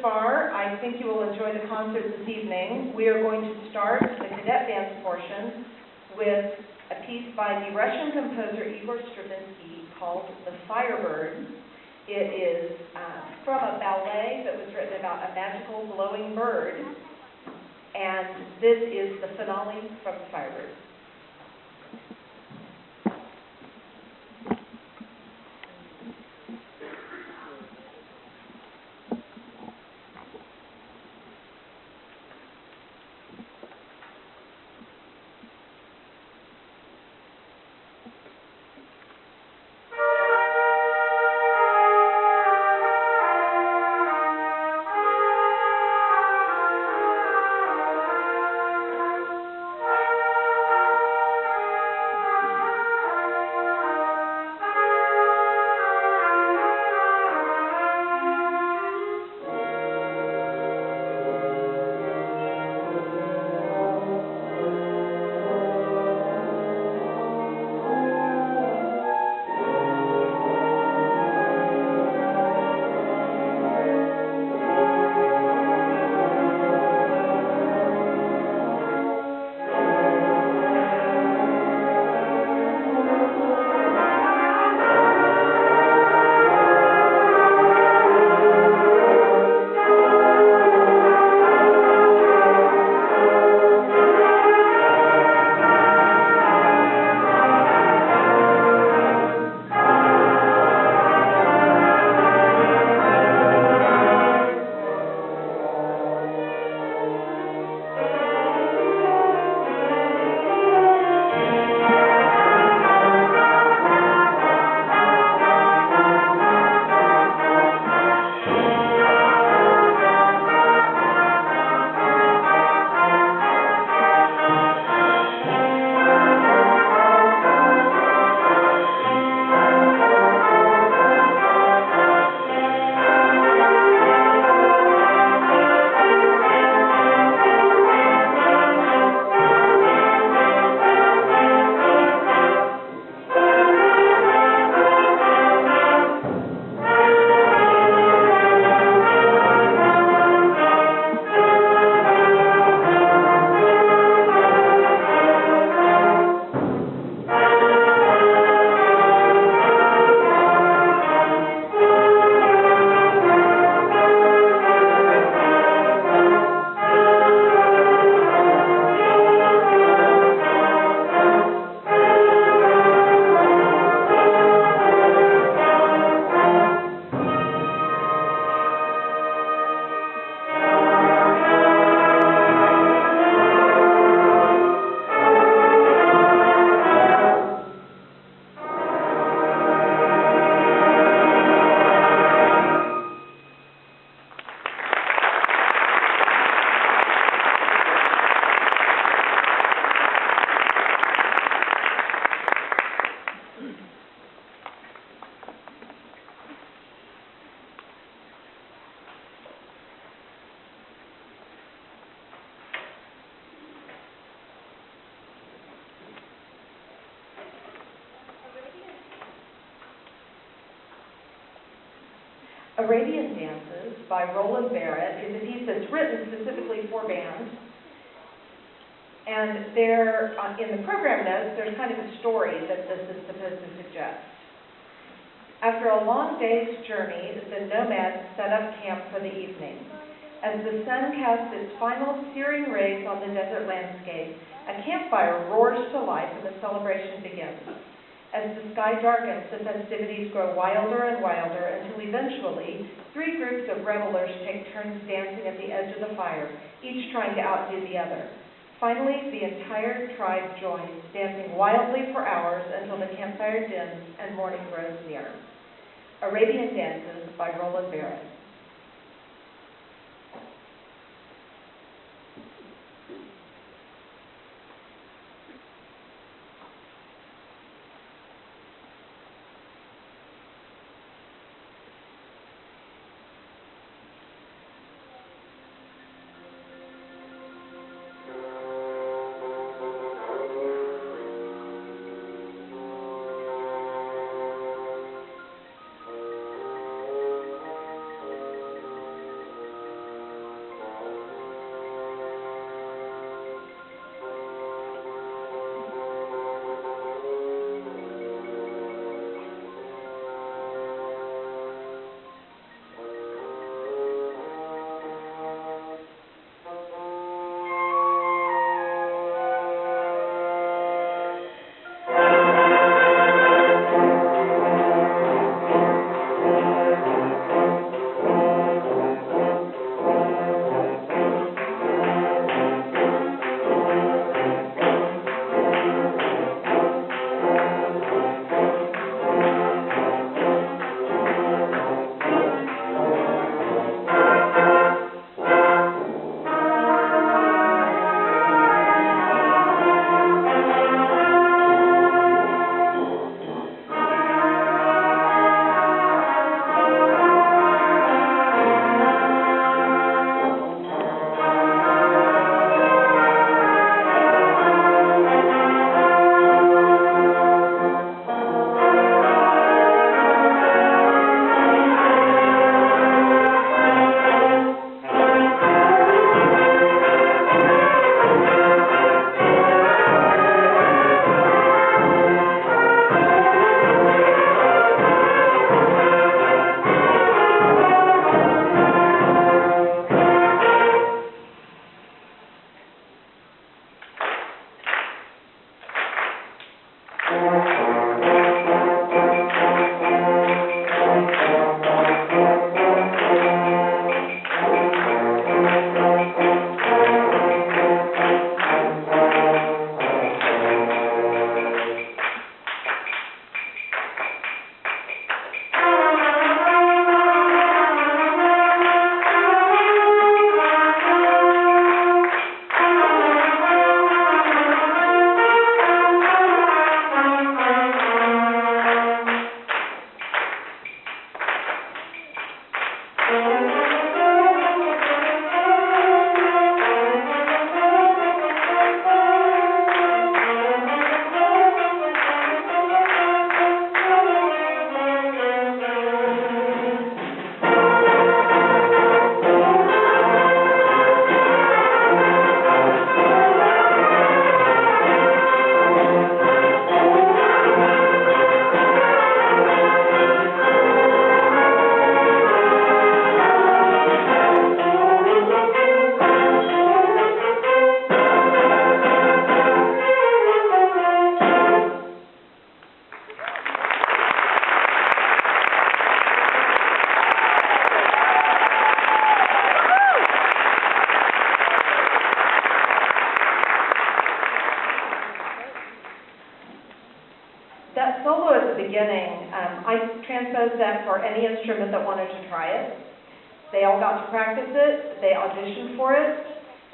far. I think you will enjoy the concert this evening. We are going to start the cadet dance portion with a piece by the Russian composer Igor Stravinsky called The Firebird. It is from a ballet that was written about a magical glowing bird, and this is the finale from The Firebird. Arabian Dances by Roland Barrett is a piece that's written specifically for band. And there, in the program notes, there's kind of a story that this is supposed to suggest. After a long day's journey, the nomads set up camp for the evening. As the sun casts its final searing rays on the desert landscape, a campfire roars to life and the celebration begins. As the sky darkens, the festivities grow wilder and wilder until eventually 3 groups of revelers take turns dancing at the edge of the fire, each trying to outdo the other. Finally, the entire tribe joins, dancing wildly for hours until the campfire dims and morning grows near. Arabian Dances by Roland Barrett. chose that for any instrument that wanted to try it. They all got to practice it, they auditioned for it,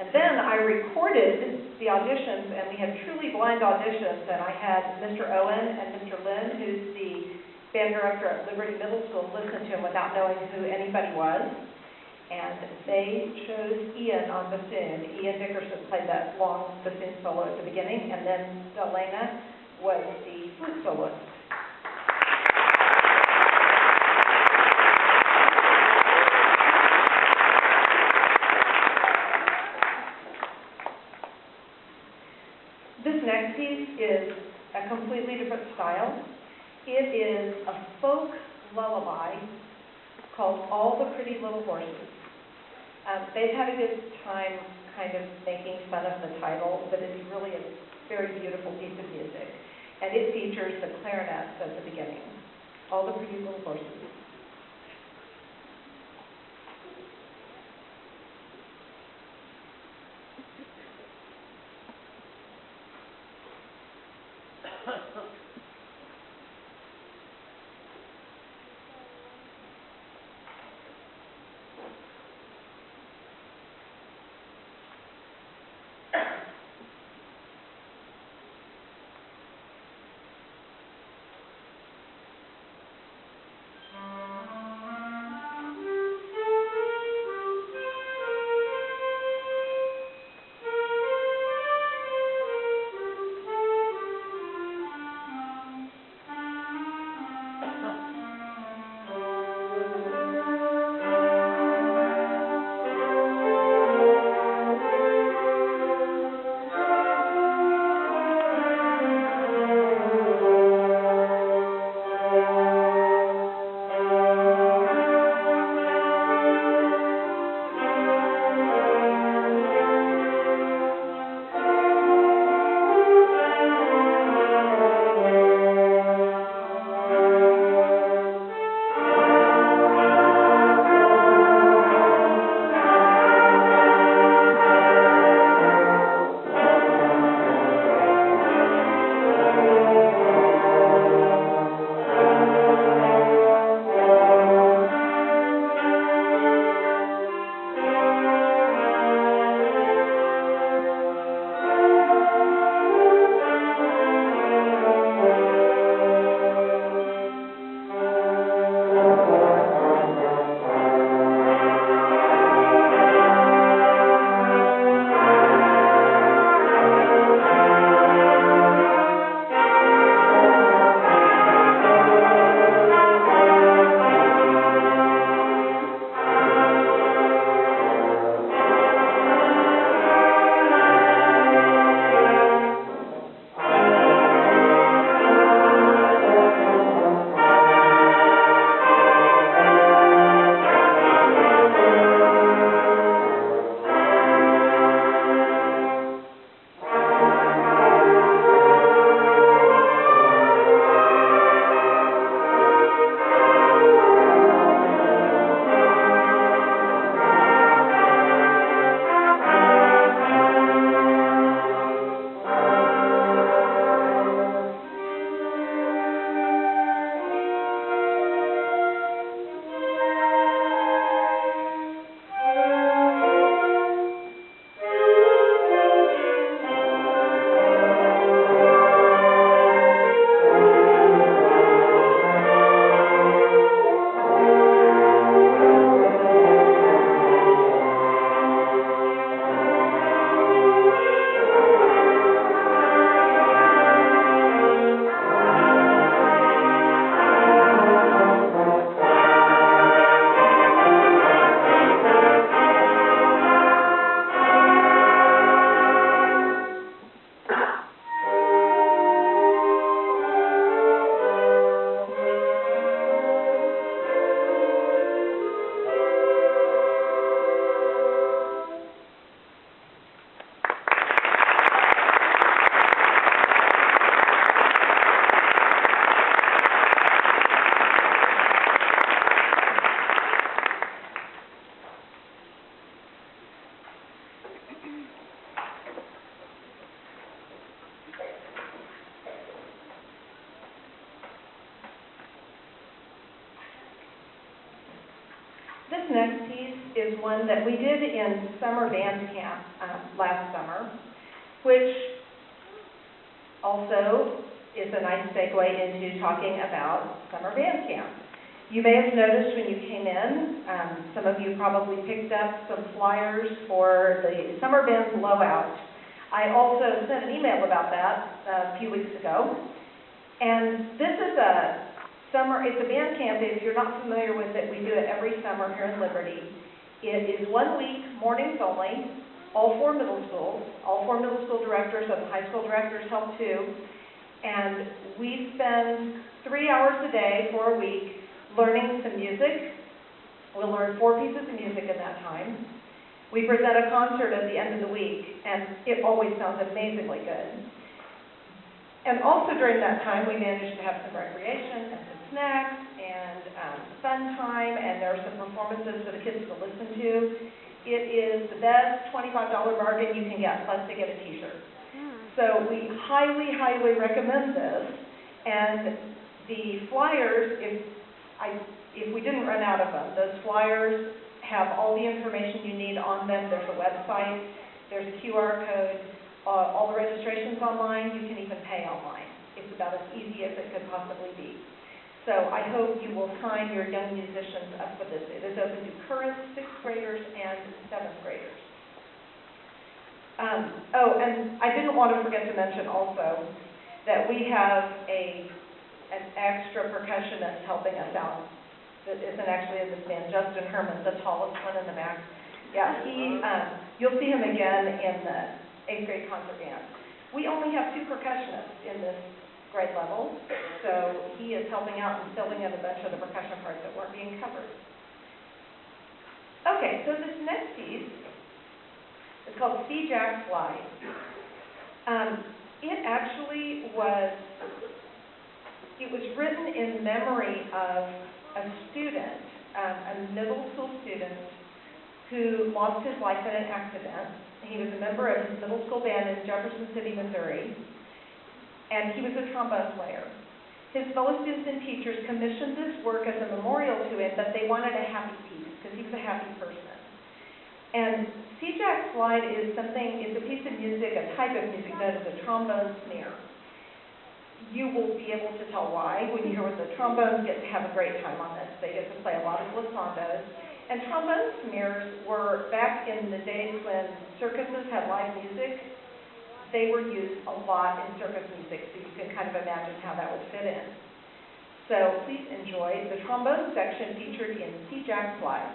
and then I recorded the auditions, and we had truly blind auditions, and I had Mr. Owen and Mr. Lynn, who's the band director at Liberty Middle School, listen to him without knowing who anybody was, and they chose Ian on bassoon. Ian Dickerson played that long bassoon solo at the beginning, and then Elena was the flute soloist. This next piece is a completely different style. It is a folk lullaby called All the Pretty Little Horses. They've had a good time kind of making fun of the title, but it's really a very beautiful piece of music. And it features the clarinets at the beginning. All the Pretty Little Horses. this next piece is one that we did in summer band camp last summer, which also is a nice segue into talking about summer band camp. You may have noticed when you came in, some of you probably picked up some flyers for the summer band blowout. I also sent an email about that a few weeks ago. And this is it's a band camp. If you're not familiar with it, we do it every summer here in Liberty. It is 1 week, mornings only, all 4 middle schools. All 4 middle school directors and high school directors help too. And we spend 3 hours a day for a week learning some music. We'll learn 4 pieces of music in that time. We present a concert at the end of the week, and it always sounds amazingly good. And also during that time, we manage to have some recreation and some snacks and fun time, and there are some performances for the kids to listen to. It is the best $25 bargain you can get, plus to get a t-shirt. So we highly, highly recommend this. And the flyers, if we didn't run out of them, those flyers have all the information you need on them. There's a website, there's a QR code, all the registration's online, you can even pay online. It's about as easy as it could possibly be. So I hope you will sign your young musicians up for this. It is open to current 6th graders and 7th graders. And I didn't want to forget to mention also that we have an extra percussionist helping us out that isn't actually in this band, Justin Herman, the tallest one in the back. Yeah, you'll see him again in the 8th grade concert band. We only have 2 percussionists in this grade level, so he is helping out and filling in a bunch of the percussion parts that weren't being covered. Okay, so this next piece is called C Jack Slide. It actually was written in memory of a student, a middle school student who lost his life in an accident. He was a member of his middle school band in Jefferson City, Missouri, and he was a trombone player. His fellow students and teachers commissioned this work as a memorial to him, but they wanted a happy piece because he was a happy person. And C Jack Slide is it's a piece of music, a type of music known as a trombone snare. You will be able to tell why when you hear what the trombones get to have a great time on this. They get to play a lot of glissandos. And trombone snares were, back in the days when circuses had live music, they were used a lot in circus music, so you can kind of imagine how that would fit in. So please enjoy the trombone section featured in C Jack Slide.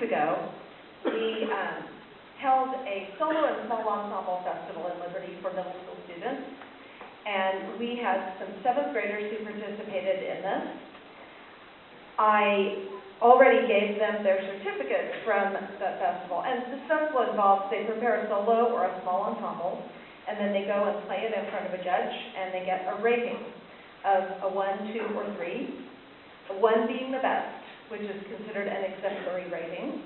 ago, we held a solo and small ensemble festival in Liberty for middle school students, and we had some 7th graders who participated in this. I already gave them their certificates from the festival, and this festival involves they prepare a solo or a small ensemble, and then they go and play it in front of a judge, and they get a rating of a 1, 2, or 3, 1 being the best, which is considered an exemplary rating.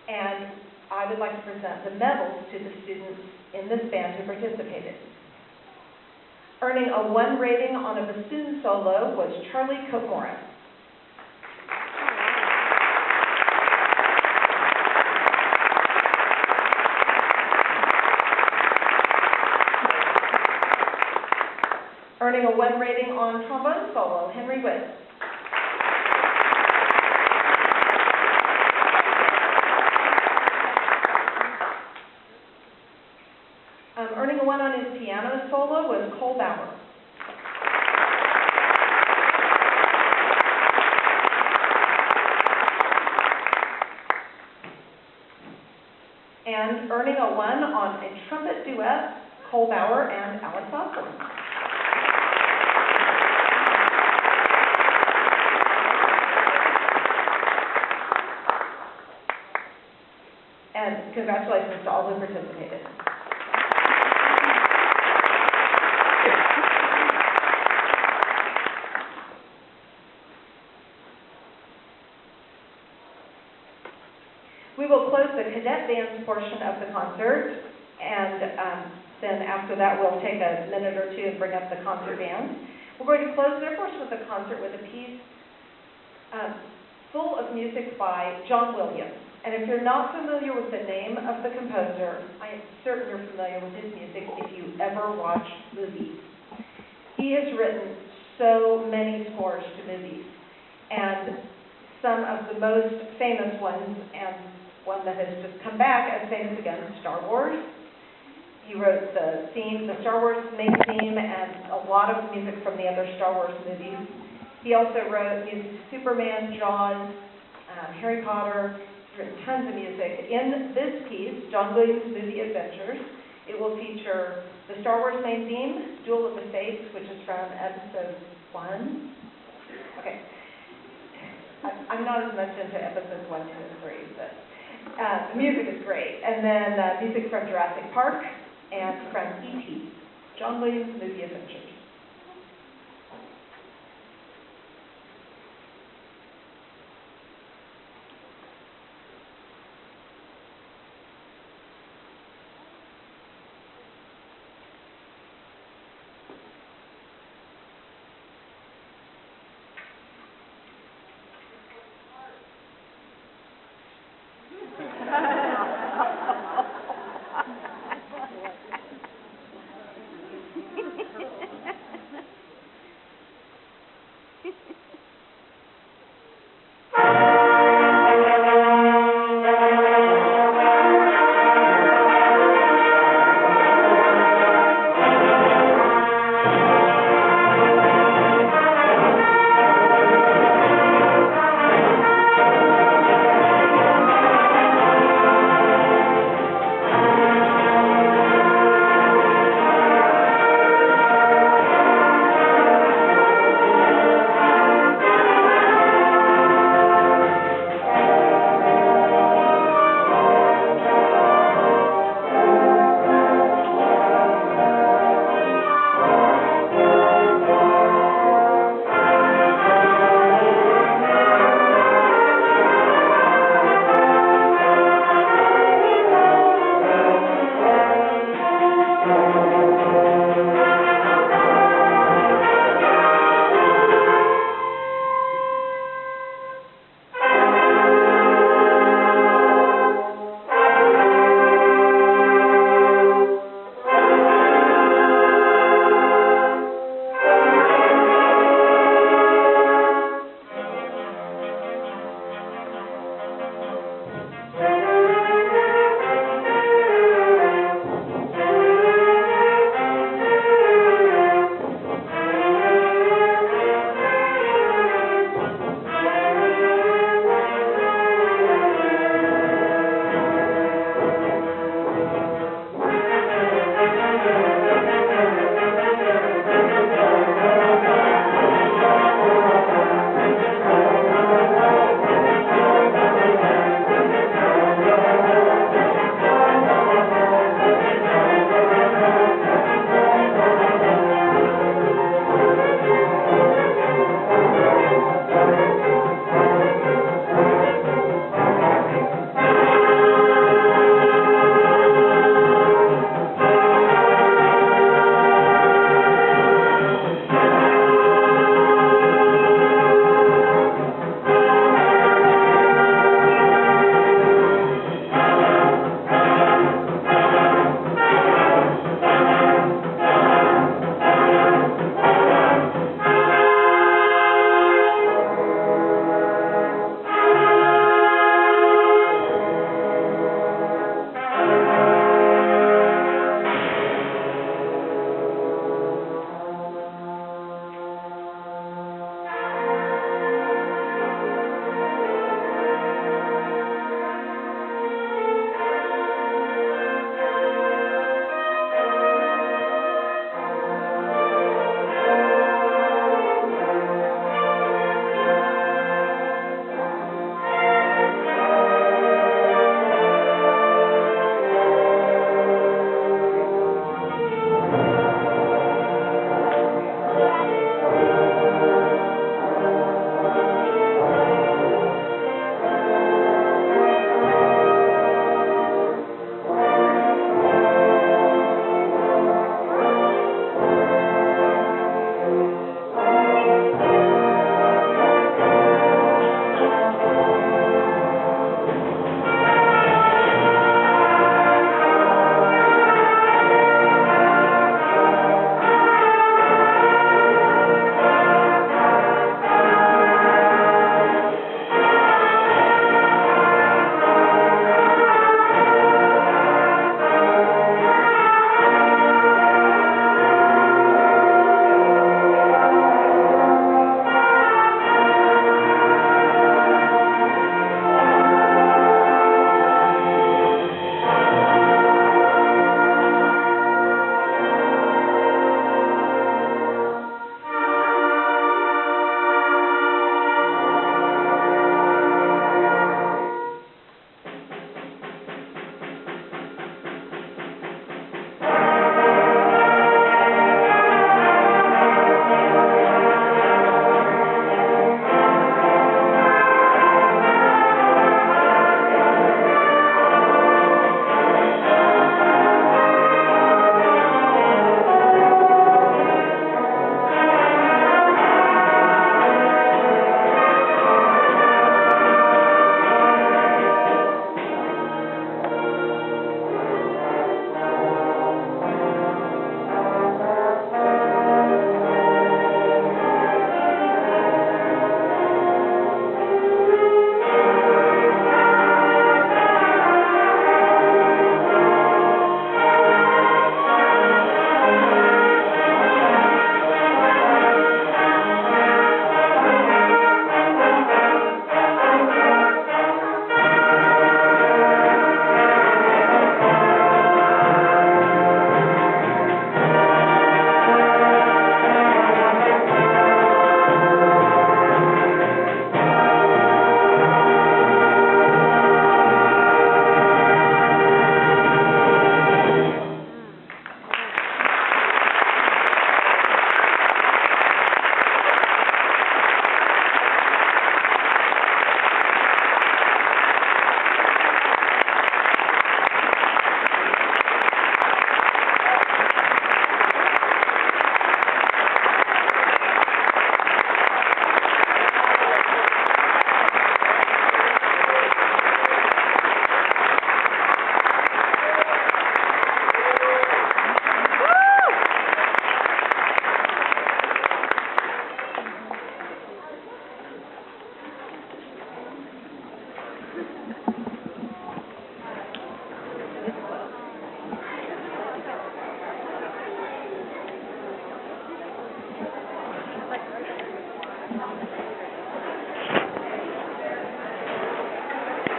And I would like to present the medals to the students in this band who participated. Earning a 1 rating on a bassoon solo was Charlie Cope-Morris. Earning a 1 rating on trombone solo, Henry Witt. Earning a 1 on his piano solo was Cole Bauer. And earning a 1 on a trumpet duet, Cole Bauer and Alex Osborne. And congratulations to all who participated. We will close the cadet band portion of the concert, and then after that we'll take a minute or two and bring up the concert band. We're going to close their portion of the concert with a piece full of music by John Williams. And if you're not familiar with the name of the composer, I am certain you're familiar with his music if you ever watch movies. He has written so many scores to movies, and some of the most famous ones, and one that has just come back as famous again, Star Wars. He wrote the theme, the Star Wars main theme, and a lot of music from the other Star Wars movies. He also wrote music to Superman, Jaws, Harry Potter. He's written tons of music. In this piece, John Williams' Movie Adventures, it will feature the Star Wars main theme, Duel of the Fates, which is from episode 1. Okay. I'm not as much into episodes 1, 2, and 3, but the music is great. And then music from Jurassic Park and from E.T., John Williams' Movie Adventures.